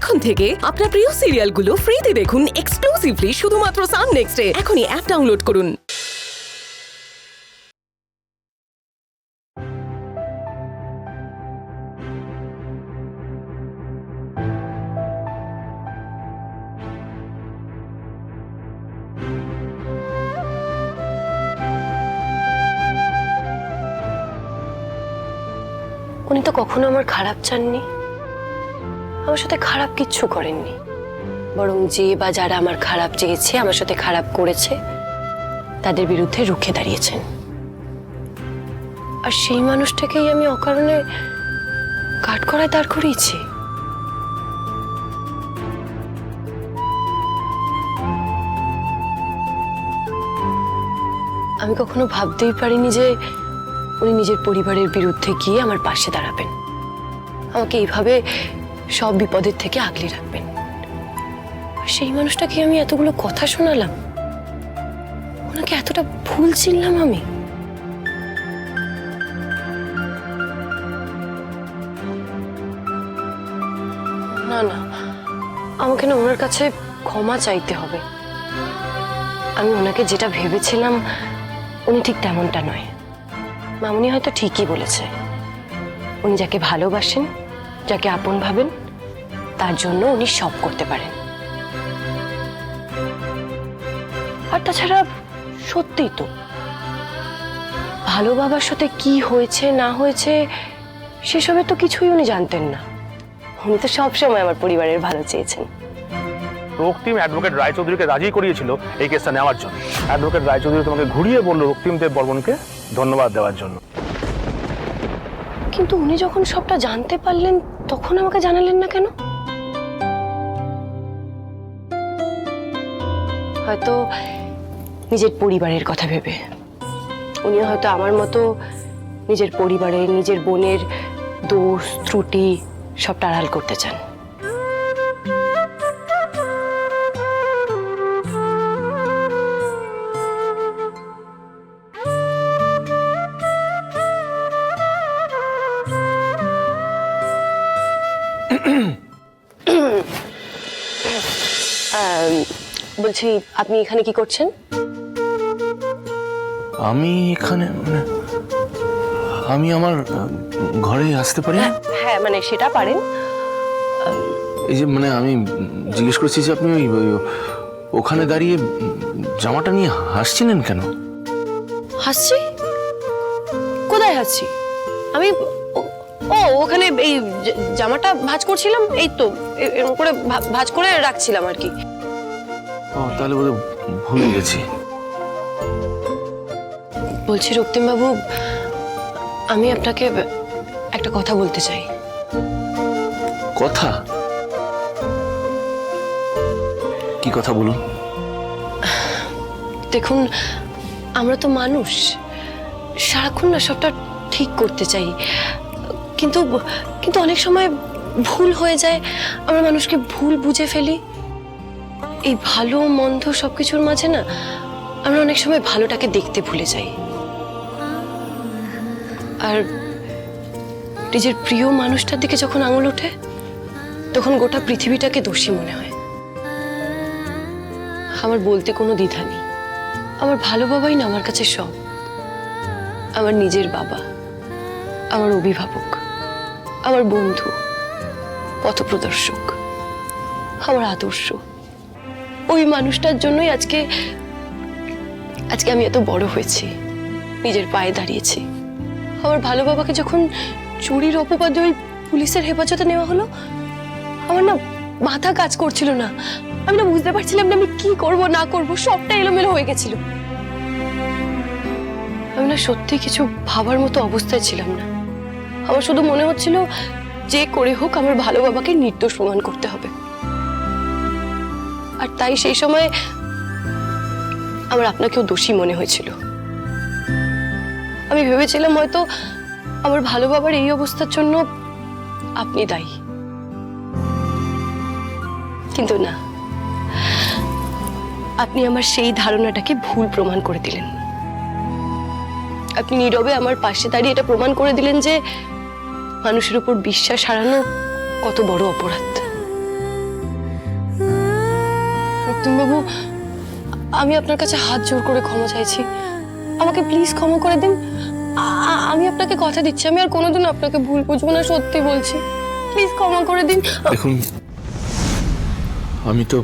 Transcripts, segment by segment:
এখন থেকে আপনার প্রিয় সিরিয়ালগুলো ফ্রিতে দেখুন এক্সক্লুসিভলি শুধুমাত্র সান নেক্সটে। এখনই অ্যাপ ডাউনলোড করুন। উনি তো কখনো আমার খারাপ চাননি, আমার সাথে খারাপ কিচ্ছু করেননি, বরং যে বা যারা আমার খারাপ চেয়েছে, আমার সাথে খারাপ করেছে, তাদের বিরুদ্ধে রুখে দাঁড়িয়েছেন। আর সেই মানুষটাকেই আমি অকারণে কাঠগড়ায় দাঁড় করিয়েছি। আমি কখনো ভাবতেই পারিনি যে উনি নিজের পরিবারের বিরুদ্ধে গিয়ে আমার পাশে দাঁড়াবেন, আমাকে এইভাবে সব বিপদের থেকে আগলে রাখবেন। আর সেই মানুষটাকে আমি এতগুলো কথা শোনালাম, ওনাকে এতটা ভুল চিনলাম আমি। না না, আমাকে না ওনার কাছে ক্ষমা চাইতে হবে। আমি ওনাকে যেটা ভেবেছিলাম উনি ঠিক তেমনটা নয়। মামুনি হয়তো ঠিকই বলেছে, উনি যাকে ভালোবাসেন, যাকে আপন ভাবেন, তার জন্য উনি সব করতে পারেন। আর তাছাড়া সত্যিই তো ভালো বাবার সাথে কি হয়েছে না হয়েছে সেসবের তো কিছুই উনি জানতেন না। উনি তো সবসময় আমার পরিবারের ভালো চেয়েছেন। রক্তিম অ্যাডভোকেট রায়চৌধুরীকে রাজি করিয়েছিল এই কেসটা নেওয়ার জন্য। অ্যাডভোকেট রায়চৌধুরী তোমাকে ঘুরিয়ে বলল রক্তিম দেব বর্মনকে ধন্যবাদ দেওয়ার জন্য। কিন্তু উনি যখন সবটা জানতে পারলেন তখন আমাকে জানালেন না কেন? হয়তো নিজের পরিবারের কথা ভেবে। উনি হয়তো আমার মতো নিজের পরিবারের, নিজের বোনের দোষ ত্রুটি সবটা আড়াল করতে চান। বলছি, আপনি এখানে কি করছেন? আমি এখানে আমি আমার ঘরে আসতে পারি? হ্যাঁ, মানে সেটা পারেন। এই যে আমি জিজ্ঞেস করছি যে আপনি ওখানে দাঁড়িয়ে জামাটা নিয়ে হাসছিলেন কেন? হাসছি? কোথায় হাসছি আমি? ওখানে এই জামাটা ভাঁজ করছিলাম, এই তো এরকম করে ভাঁজ করে রাখছিলাম আর কি। ও, তাহলে বোধহয় ভুলে গেছি। বলছি রক্তিম বাবু, আমি আপনাকে একটা কথা বলতে চাই। কথা? কি কথা বলুন? দেখুন, আমরা তো মানুষ, সারাক্ষণ না সবটা ঠিক করতে চাই, কিন্তু কিন্তু অনেক সময় ভুল হয়ে যায়, আমরা মানুষকে ভুল বুঝে ফেলি। এই ভালো মন্দ সবকিছুর মাঝে না আমরা অনেক সময় ভালোটাকে দেখতে ভুলে যাই। আর নিজের প্রিয় মানুষটার দিকে যখন আঙুল ওঠে তখন গোটা পৃথিবীটাকে দোষী মনে হয়। আমার বলতে কোনো দ্বিধা নেই, আমার ভালো বাবাই না আমার কাছে সব। আমার নিজের বাবা, আমার অভিভাবক, আমার বন্ধু, পথপ্রদর্শক, আমার আদর্শ। ওই মানুষটার জন্যই আজকে আমি এত বড় হয়েছি, নিজের পায়ে দাঁড়িয়েছি। আমার ভালো বাবাকে যখন চুরির অপবাদে ওই পুলিশের হেফাজতে নেওয়া হলো, আমার না মাথা কাজ করছিল না। আমি না বুঝতে পারছিলাম না আমি কি করব না করব, সবটা এলোমেলো হয়ে গেছিল। আমি না সত্যি কিছু ভাবার মতো অবস্থায় ছিলাম না। আমার শুধু মনে হচ্ছিল যে করে হোক আমার ভালো বাবাকে নির্দোষ প্রমাণ করতে হবে। আর তাই সেই সময় আমার আপনাকেও দোষী মনে হয়েছিল। আমি ভেবেছিলাম হয়তো আমার ভালো বাবার এই অবস্থার জন্য আপনি দায়ী, কিন্তু না, আপনি আমার সেই ধারণাটাকে ভুল প্রমাণ করে দিলেন। আপনি নীরবে আমার পাশে দাঁড়িয়ে এটা প্রমাণ করে দিলেন যে মানুষের উপর বিশ্বাস হারানো কত বড় অপরাধ। রক্তিমবাবু, আমি আপনার কাছে হাত জোর করে ক্ষমা চাইছি। আমাকে প্লিজ ক্ষমা করে দিন। আমি আপনাকে কথা দিচ্ছি, আমি আর কোনোদিন আপনাকে ভুল বুঝবো না, সত্যি বলছি। প্লিজ ক্ষমা করে দিন। দেখুন, আমি তো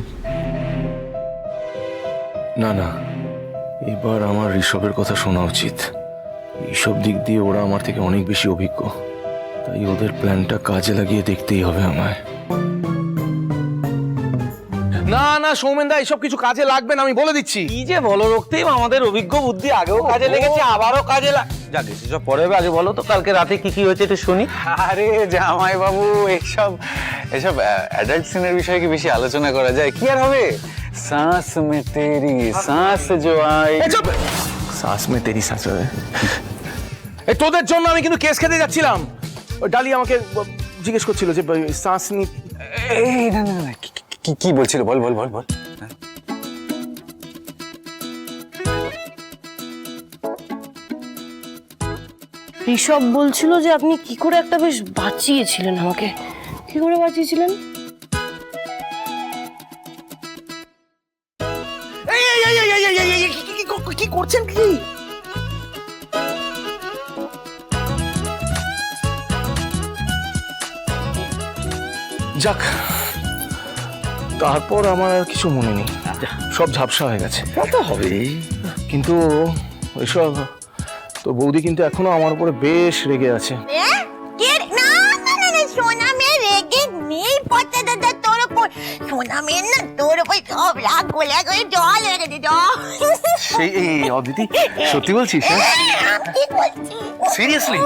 না, এবার আমার ঋষভের কথা শোনা উচিত। এইসব দিক দিয়ে ওরা আমার থেকে অনেক বেশি অভিজ্ঞ, তাই ওদের প্ল্যানটা কাজে লাগিয়ে দেখতেই হবে আমায়। না সৌমেন দা, এইসব কিছু কাজে লাগবে না, আমি বলে দিচ্ছি। কি যে বলো রক্তিম, আমাদের অভিজ্ঞ বুদ্ধি আগেও কাজে লেগেছে, আবারও কাজে যাক, এসব পরে হবে, আগে বলো তো কালকে রাতে কি কি হয়েছে একটু শুনি। আরে জামাই বাবু, এসব অ্যাডাল্ট সিনের বিষয়ে কি বেশি আলোচনা করা যায়? কি আর হবে? सांस में तेरी सांस जो आई। শ্বাস মে তেরি শ্বাস। এই তোদের জন্য আমি কিন্তু কেস খেতে যাচ্ছিলাম। ওই ডালি আমাকে জিজ্ঞেস করছিল যে শ্বাস নি। এই না, কি বলছিল? বল। ঋষভ বলছিল যে আপনি কি করে একটা বেশ বাঁচিয়েছিলেন আমাকে। কি করে বাঁচিয়েছিলেন? কি করছেন কি? যাক, তারপর আমার আর কিছু মনে নেই, সব ঝাপসা হয়ে গেছে। তো হবে, কিন্তু ওইসব তো বৌদি কিন্তু এখনো আমার উপরে বেশ রেগে আছে। না সোনা মেয়ে রেগে নেই পচা দাদা তোর উপর। সোনা মেয়ে না তোর উপর সব রাগ গোলা করে জল রেখে জল। সেই অদিতি, সত্যি বলছিস? কি বলছি সিরিয়াসলি?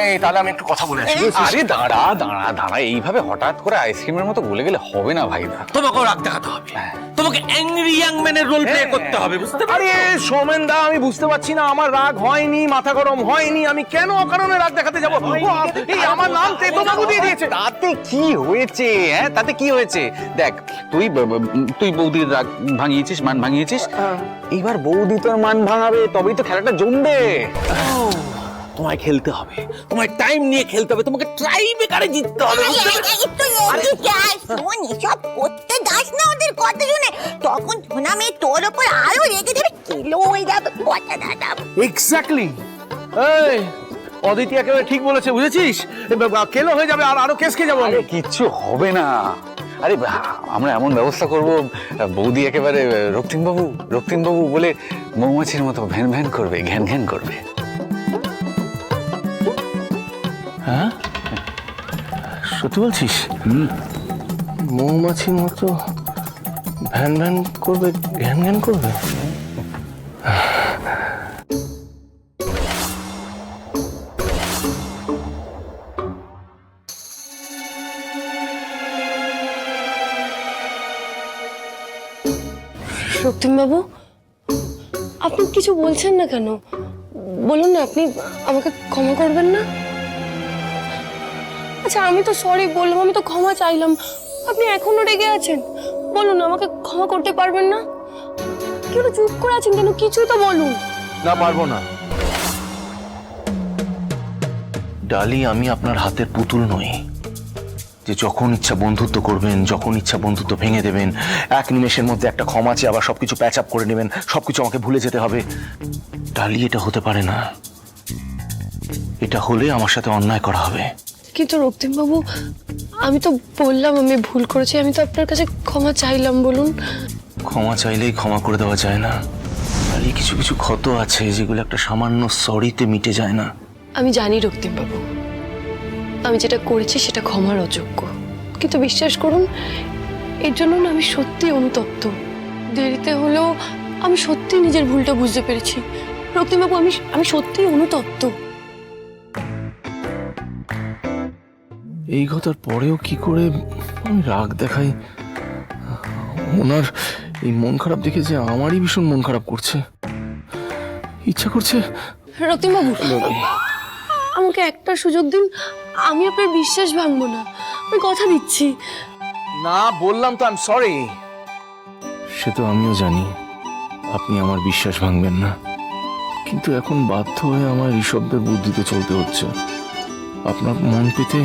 এই তাহলে আমি একটু কথা বলে আসি। আরে দাঁড়া, এইভাবে হঠাৎ করে আইসক্রিমের মতো গলে গেলে হবে না ভাইদা। তোমাকেও রাগ দেখাতে হবে, তোমাকে অ্যাংরি ইয়াং ম্যানের রোল প্লে করতে হবে, বুঝতে পারছো? আরে সৌমেন দা, আমি বুঝতে পারছি না, আমার রাগ হয়নি, মাথা গরম হয়নি, আমি কেন অকারণে রাগ দেখাতে যাবো? এই আমার নাম তেতো বাবু দিয়ে দিয়েছে। তাতে কি হয়েছে? হ্যাঁ, তাতে কি হয়েছে? দেখ, তুই বৌদির রাগ ভাঙিয়েছিস, মান ভাঙিয়েছিস, এইবার বৌদি তোর মান ভাঙাবে, তবেই তো খেলাটা জমবে। তোমায় খেলতে হবে, তোমায় টাইম নিয়ে খেলতে হবে, তোমাকে ট্রাই বেকারে জিততে হবে, বুঝতে পারছো? একটু এদিকে আয়, শোন এসব করতে যাস না ওদের কথা শুনে। তখন সোনা মেয়ে তোর উপর আরো রেগে দেবে, কিলো হয়ে যাবে পচা দাদা। এক্স্যাক্টলি। এই অদিতি একেবারে ঠিক বলেছে, বুঝেছিস? কেলো হয়ে যাবে, আর আরো কেস খেয়ে যাবো আমি। আরে কিচ্ছু হবে না। আরে আমরা এমন ব্যবস্থা করব, বৌদি একেবারে রক্তিমবাবু বলে মৌমাছির মতো ভ্যান ভ্যান করবে, ঘ্যান ঘ্যান করবে। হ্যাঁ, সত্যি বলছিস? মৌমাছির মতো ভ্যান ভ্যান করবে, ঘ্যান ঘ্যান করবে? রক্তিমবাবু, আপনি কিছু বলছেন না কেন? বলুন না, আপনি আমাকে ক্ষমা করবেন না? আচ্ছা, আমি তো সরি বললাম, আমি তো ক্ষমা চাইলাম, আপনি এখনো রেগে আছেন। বলুন, আমাকে ক্ষমা করতে পারবেন না? কেন চুপ করে আছেন কেন? কিছু তো বলুন। না, পারবো না ডালি, আমি আপনার হাতের পুতুল নই যে যখন ইচ্ছা বন্ধুত্ব করবেন, যখন ইচ্ছা বন্ধুত্ব ভেঙে দেবেন, এক নিমেষের মধ্যে একটা ক্ষমা চেয়ে আবার সবকিছু প্যাচ আপ করে নেবেন, সবকিছু আমাকে ভুলে যেতে হবে। ডালি, এটা হতে পারে না। এটা হলে আমার সাথে অন্যায় করা হবে। কিন্তু রক্তিমবাবু, আমি তো বললাম আমি ভুল করেছি, আমি তো আপনার কাছে ক্ষমা চাইলাম। বলুন। ক্ষমা চাইলেই ক্ষমা করে দেওয়া যায় না ডালি, কিছু কিছু ক্ষত আছে যেগুলো একটা সামান্য সরিতে মিটে যায় না। আমি জানি রক্তিমবাবু, আমি যেটা করেছি সেটা ক্ষমার অযোগ্য, কিন্তু বিশ্বাস করুন, এর জন্য না আমি সত্যি অনুতপ্ত। দেরিতে হলেও আমি সত্যি নিজের ভুলটা বুঝতে পেরেছি। রক্তিমবাবু, আমি সত্যি অনুতপ্ত। এই কথার পরেও কি করে আমি রাগ দেখাই? ওনার এই মন খারাপ দেখে যে আমারই ভীষণ মন খারাপ করছে, ইচ্ছা করছে। রক্তিমবাবু, আমাকে একটা সুযোগ দিন, আমি আপনার বিশ্বাস ভাঙবো না, আমি কথা দিচ্ছি। না, বললাম তো, আই এম সরি। সে তো আমিও জানি আপনি আমার বিশ্বাস ভাঙবেন না, কিন্তু এখন বাধ্য হয়ে আমার ঋষভদের বুদ্ধিতে চলতে হচ্ছে। আপনার মন পেতে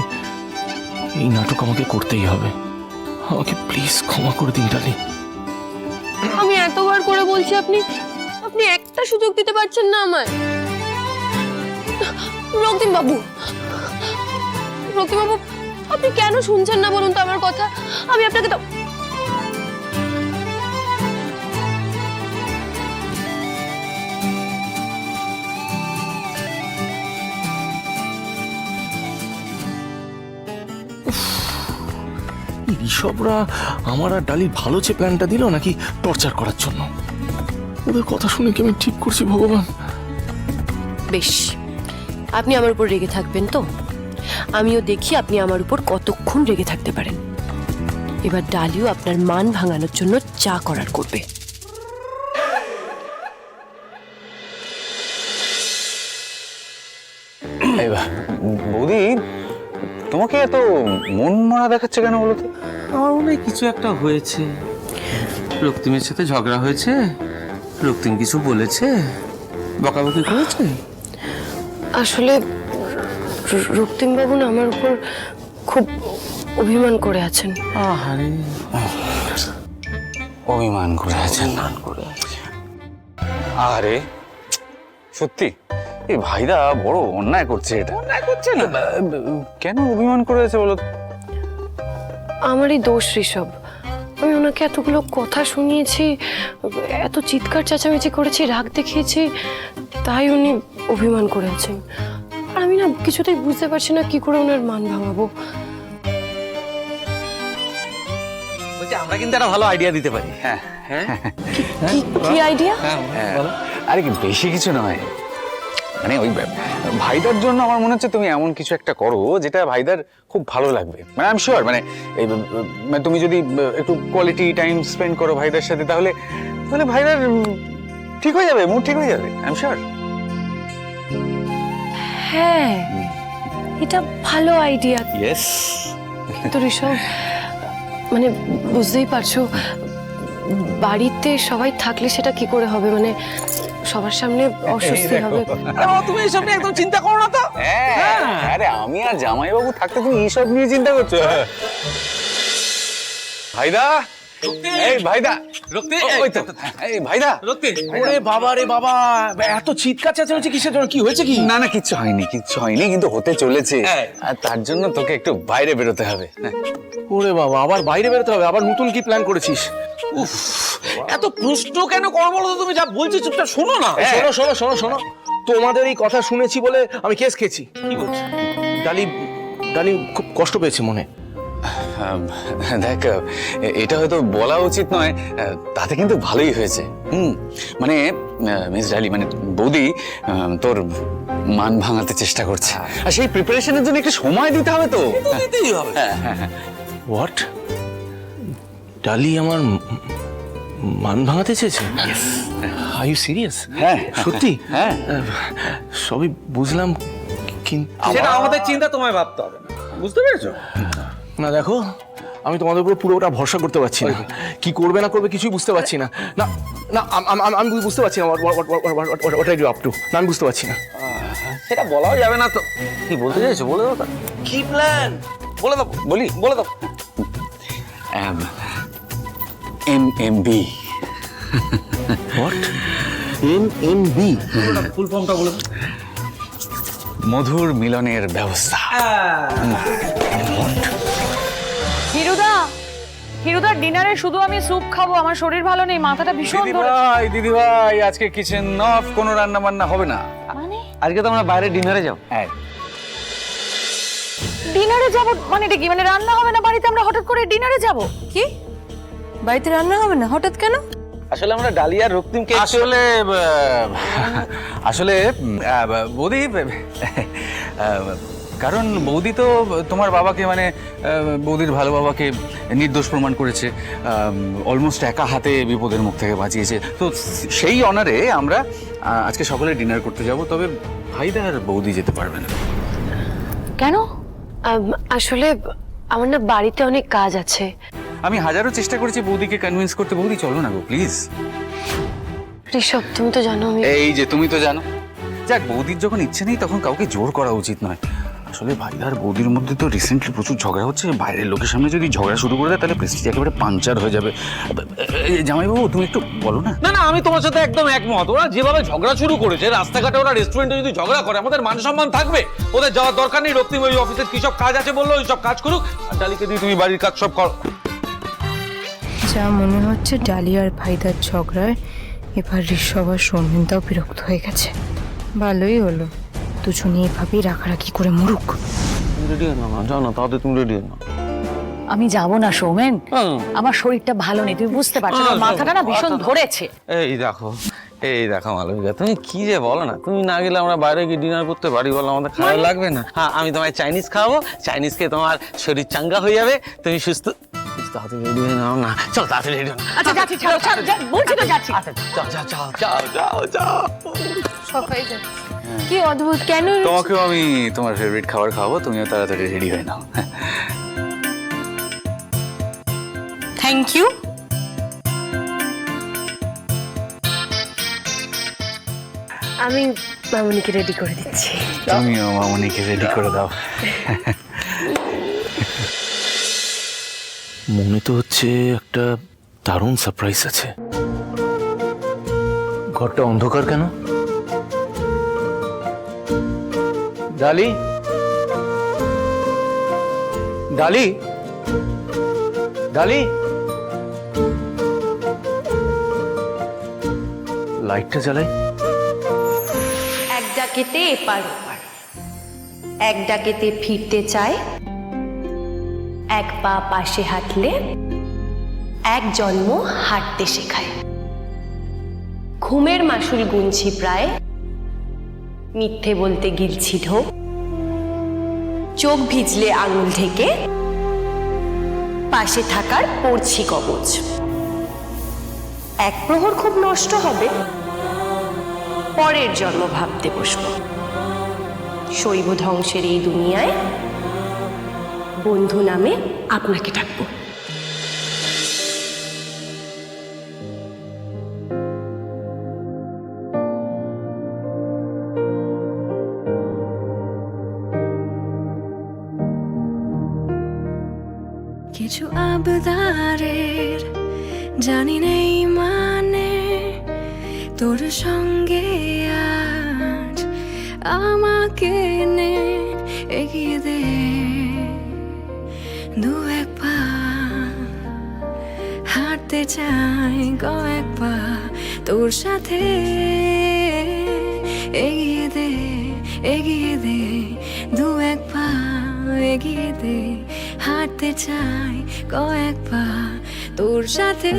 এই নাটক আমাকে করতেই হবে। আমাকে প্লিজ ক্ষমা করে দিন ডালি। এতবার করে বলছি, আপনি আপনি একটা সুযোগ দিতে পারছেন না আমায়। রক্তিম বাবু, আপনি কেন শুনছেন না বলুন তো আমার কথা? আমি আপনাকে তো ঋষভরা আমার আর ডালির ভালো যে প্ল্যানটা দিল নাকি টর্চার করার জন্য? ওদের কথা শুনে কি আমি ঠিক করছি ভগবান? বেশ, আপনি আমার উপর রেগে থাকবেন তো? আমিও দেখি আপনি আমার উপর কতক্ষণ রেগে থাকতে পারেন। এবার ডালিও আপনার মান ভাঙানোর জন্য যা করার করবে। বৌদি, তোমাকে এত মন মরা দেখাচ্ছে কেন বলো তো? আমার মনে হয় কিছু একটা হয়েছে। রক্তিমের সাথে ঝগড়া হয়েছে, রক্তিম কিছু বলেছে, বকাবকি করেছে। আসলে রক্তিম বাবু না আমার উপর খুব অভিমান করে আছেন। আহারে, অভিমান করে আছেন? আরে সত্যি এই ভাইদা বড় অন্যায় করছে। এটা অন্যায় করছে না? কেন অভিমান করেছে বলো তো? আমারই দোষ ঋষভ। আমি ওনাকে এতগুলো কথা শুনিয়েছি, এত চিৎকার চেঁচামেচি করেছি, রাগ দেখিয়েছি, তাই উনি অভিমান করেছেন। আর আমি না কিছুতেই বুঝতে পারছি না কি করে ওনার মান ভাঙাবো। বলছি আমরা কিন্তু একটা ভালো আইডিয়া দিতে পারি। হ্যাঁ, কি আইডিয়া? আরে কি বেশি কিছু নয়, মানে ওই ভাইদার জন্য আমার মনে হচ্ছে তুমি এমন কিছু একটা করো যেটা ভাইদার খুব ভালো লাগবে। মানে আই এম শিওর, মানে এই মানে তুমি যদি একটু কোয়ালিটি টাইম স্পেন্ড করো ভাইদার সাথে, তাহলে তাহলে ভাইদার ঠিক হয়ে যাবে, মুড ঠিক হয়ে যাবে। I am sure. হ্যাঁ, এটা ভালো আইডিয়া। ইয়েস। তো ঋষভ, মানে বুঝতেই পারছো, বাড়িতে সবাই থাকলে সেটা কি করে হবে? মানে সবার সামনে অস্বস্তি হবে। তুমি এসব নিয়ে একদম চিন্তা করো না তো। আরে আমি আর জামাইবাবু থাকতে তুমি এইসব নিয়ে চিন্তা করছো? ভাইদা, এই ভাইদা, ওই তো, এই ভাইদা। ওরে বাবা রে বাবা, এত চিৎকার চেঁচামেচি কিসের জন্য? কি হয়েছে কি? না না, কিচ্ছু হয়নি, কিচ্ছু হয়নি, কিন্তু হতে চলেছে। আর তার জন্য তোকে একটু বাইরে বেরোতে হবে। ওরে বাবা, আবার বাইরে বেরোতে হবে? আবার নতুন কি প্ল্যান করেছিস? এত প্রশ্ন কেন করো বলো তো? তুমি যা বলছি চুপচাপ শোনো না। শোনো শোনো শোনো শোনো, তোমাদের এই কথা শুনেছি বলে আমি কেস খেয়েছি। কি বলছো? ডালি ডালি খুব কষ্ট পেয়েছে মনে। দেখ, এটা হয়তো বলা উচিত নয়, তাতে কিন্তু ভালোই হয়েছে। মানে মিস ডালি, মানে বৌদি তোর মান ভাঙাতে চেষ্টা করছে, আর সেই প্রিপারেশনের জন্য একটু সময় দিতে হবে তো। দিতেই হবে। হোয়াট? ডালি আমার মান ভাঙাতে চেয়েছে? Are you serious? হ্যাঁ, সত্যি? হ্যাঁ। সবই বুঝলাম, কিন্তু সেটা আমাদের চিন্তা, তোমায় ভাবতে হবে না, বুঝতে পেরেছো? না দেখো, আমি তোমাদের উপর পুরোটা ভরসা করতে পারছি না। কি করবে না করবে কিছুই বুঝতে পারছি না। না না, আমি বুঝতে পারছি না what I do up to। না, আমি বুঝতে পারছি না। সেটা বলাও যাবে না তো। কি বলতে চাইছো বলে দাও। কি প্ল্যান বলে দাও? বলে দাও। MMB। হোয়াট? MMB? ফুল ফর্মটা বলে দাও। মধুর মিলনের ব্যবস্থা। হিরুদা ডিনারে শুধু আমি স্যুপ খাবো, আমার শরীর ভালো নেই, মাথাটা ভীষণ ধরে। দিদি ভাই, আজকে কিচেন অফ, কোনো রান্না বান্না হবে না। মানে আজকে তো আমরা বাইরে ডিনারে যাবো। হ্যাঁ, ডিনারে যাব মানে এটা কি? মানে রান্না হবে না বাড়িতে, আমরা হঠাৎ করে ডিনারে যাব? কি বাড়িতে রান্না হবে না হঠাৎ কেন? আসলে আমরা ডালিয়া রক্তিমকে আসলে আসলে বৌদি, কারণ বৌদি তো তোমার বাবাকে, মানে বৌদির ভালো বাবাকে নির্দোষ প্রমাণ করেছে, অলমোস্ট একা হাতে বিপদের মুখ থেকে বাঁচিয়েছে। তো সেই অনারে আমরা আজকে সকালে ডিনার করতে যাব, তবে ভাইদা আর বৌদি যেতে পারবে না। কেন? আসলে আমার না বাড়িতে অনেক কাজ আছে। আমি হাজারো চেষ্টা করেছি বৌদিকে কনভিন্স করতে, বৌদি চলো না গো প্লিজ। ঋষভ, তুমি তো জানো আমি। এই যে তুমি তো জানো। যাক, বৌদির যখন ইচ্ছে নেই তখন কাউকে জোর করা উচিত নয়। আসলে ভাইদার বৌদির মধ্যে তো রিসেন্টলি প্রচুর ঝগড়া হচ্ছে, বাইরের লোকের সামনে যদি ঝগড়া শুরু করে দেয় তাহলে প্রেস্টিজ একেবারে পাঞ্চার হয়ে যাবে। জামাইবাবু তুমি একটু বলো না। না না, আমি তোমার সাথে একদম একমত। ওরা যেভাবে ঝগড়া শুরু করেছে, রাস্তাঘাটে ওরা রেস্টুরেন্টে যদি ঝগড়া করে, আমাদের মান সম্মান থাকবে? ওদের যাওয়ার দরকার নেই। রক্তিম ওই অফিসের কি সব কাজ আছে বললো, ওই সব কাজ করুক, আর ডালিকে দিয়ে তুমি বাড়ির কাজ সব করো। যা মনে হচ্ছে ডালি আর ভাইদার ঝগড়ায় এবার ঋষভ আর সৌমেনটাও বিরক্ত হয়ে গেছে। ভালোই হলো, দুজনে এভাবেই রাখারাখি করে মরুক। রেডি হয়ে না, যাও না, তাহলে তুমি রেডি হয়ে না। আমি যাব না সৌমেন, আমার শরীরটা ভালো নেই, তুমি বুঝতে পারছো না, মাথাটা না ভীষণ ধরেছে। এই দেখো মালবিকা, তুমি কি যে বলো না, তুমি না গেলে আমরা বাইরে গিয়ে ডিনার করতে পারি বলো, আমাদের খারাপ লাগবে না? হ্যাঁ, আমি তোমায় চাইনিজ খাওয়াবো, চাইনিজ খেয়ে তোমার শরীর চাঙ্গা হয়ে যাবে, তুমি সুস্থ। তাড়াতাড়ি রেডি হয়ে নাও না, চল তাড়াতাড়ি রেডি হও না। আচ্ছা যাচ্ছি, ছাড়ো ছাড়ো, বলছি তো যাচ্ছি। যাও। সকালে যাচ্ছে। কি অদ্ভুত, কেন? তোমাকেও আমি তোমার ফেভারিট খাবার খাওয়াবো, তুমিও তাড়াতাড়ি রেডি হয়ে নাও। Thank you. আমি মামুনিকে রেডি করে দিচ্ছি। তুমিও মামনিকে রেডি করে দাও। মনে তো হচ্ছে একটা দারুণ সারপ্রাইজ আছে। ঘরটা অন্ধকার কেন? ডালি, ডালি, ডালি, লাইটটা জ্বালাই। এক ডাকেতে এপার ওপার, এক ডাকেতে ফিরতে চায়, এক পা পাশে হাঁটলে এক জন্ম হাঁটতে শেখায়। ঘুমের মাসুল গুনছি প্রায়, মিথ্যে বলতে গিলছি ঢোক, চোখ ভিজলে আঙুল ঢেকে পাশে থাকার পড়ছি কবচ। এক প্রহর খুব নষ্ট হবে, পরের জন্ম ভাবতে বসবো। শৈব ধ্বংসের এই দুনিয়ায় বন্ধু নামে আপনাকে ডাকবো। কিছু আবদারের জানি নেই মানে, তোর সঙ্গে আজ আমাকে নে এগিয়ে দে দু এক পা, হাঁটতে চাই কয়েক পা তোর সাথে, এগিয়ে দে দু এক পা, এগিয়ে দে, হাঁটতে চাই কয়েক পা তোর সাথে।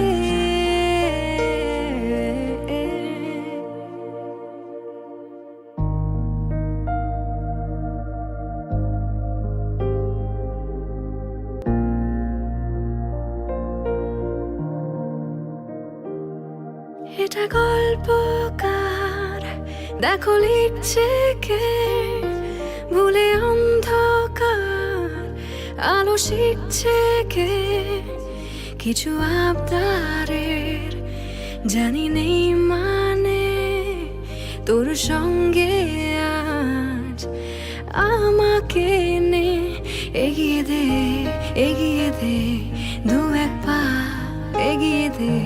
এটা গল্পকার, দেখো লিখছে কে, ভুলে অন্ধকার আলো শিখছে কে। কিছু আবদারের জানি নেই মানে, তোর সঙ্গে আজ আমাকে নে এগিয়ে দে দু এক পা, এগিয়ে দে,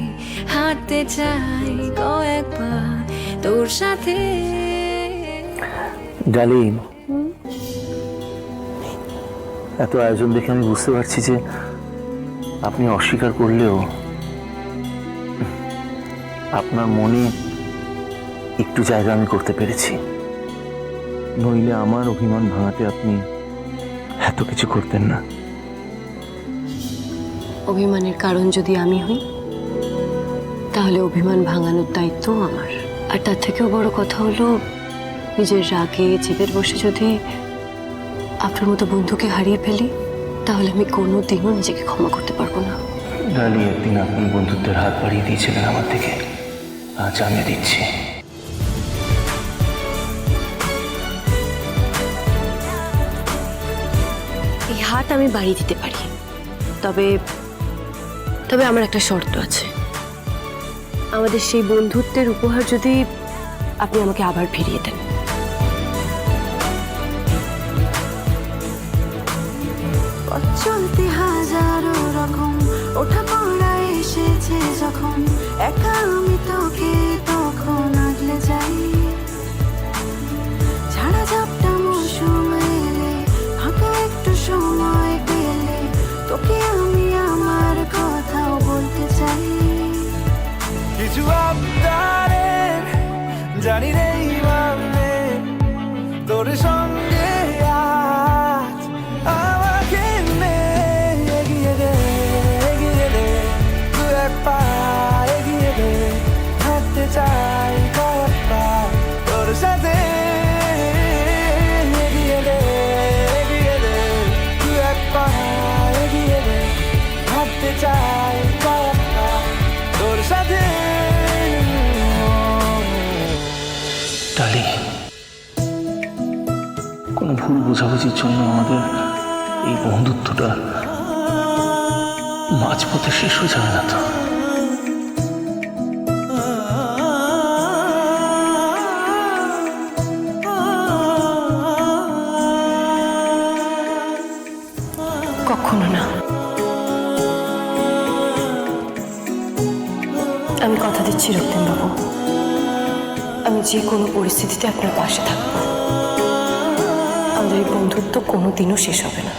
হাঁটতে চাই কয়েক পা তোর সাথে। ডালি, এত আয়োজন দেখে আমি বুঝতে পারছি যে আপনি অস্বীকার করলেও আপনার মনে একটু জায়গা আমি করতে পেরেছি। নইলে আমার অভিমান ভাঙাতে আপনি এত কিছু করতেন না। অভিমানের কারণ যদি আমি হই, তাহলে অভিমান ভাঙানোর দায়িত্ব আমার। আর তার থেকেও বড় কথা হলো, নিজের রাগে জেদের বসে যদি আপনার মতো বন্ধুকে হারিয়ে ফেলি, তাহলে আমি কোনোদিনও নিজেকে ক্ষমা করতে পারবো না। ডালি, একদিন আপনি বন্ধুত্বের হাত বাড়িয়ে দিয়েছিলেন আমার থেকে, আজ আমি দিচ্ছি। এই হাত আমি বাড়িয়ে দিতে পারি, তবে আমার একটা শর্ত আছে। আমাদের সেই বন্ধুত্বের উপহার যদি আপনি আমাকে আবার ফিরিয়ে দেন। চলতে হাজারো রকম ওঠা পড়া এসেছে যখন একা আমি তোকে তখন আগলে যাই ঝাড়া ঝাপটা মৌসুম এলে ফাঁকা একটু সময় পেলে তোকে আমি আমার কথাও বলতে চাই কিছু আবদারের জানি রে মানে তোর সঙ্গে আজ আমাকে নে এগিয়ে দে দু এক পা এগিয়ে দে হাঁটতে চাই কয়েক পা তোর সাথে এগিয়ে দে দু এক পা এগিয়ে দে হাঁটতে চাই কয়েক পা তোর সাথে। ডালি, কোনো ভুল বোঝাবুঝির জন্য আমাদের এই বন্ধুত্বটা মাঝপথে শেষ হয়ে যাবে না তো? কখনো না। আমি কথা দিচ্ছি রক্তিম বাবু, আমি যে কোনো পরিস্থিতিতে আপনার পাশে থাকবো। আমাদের এই বন্ধুত্ব কোনোদিনও শেষ হবে না।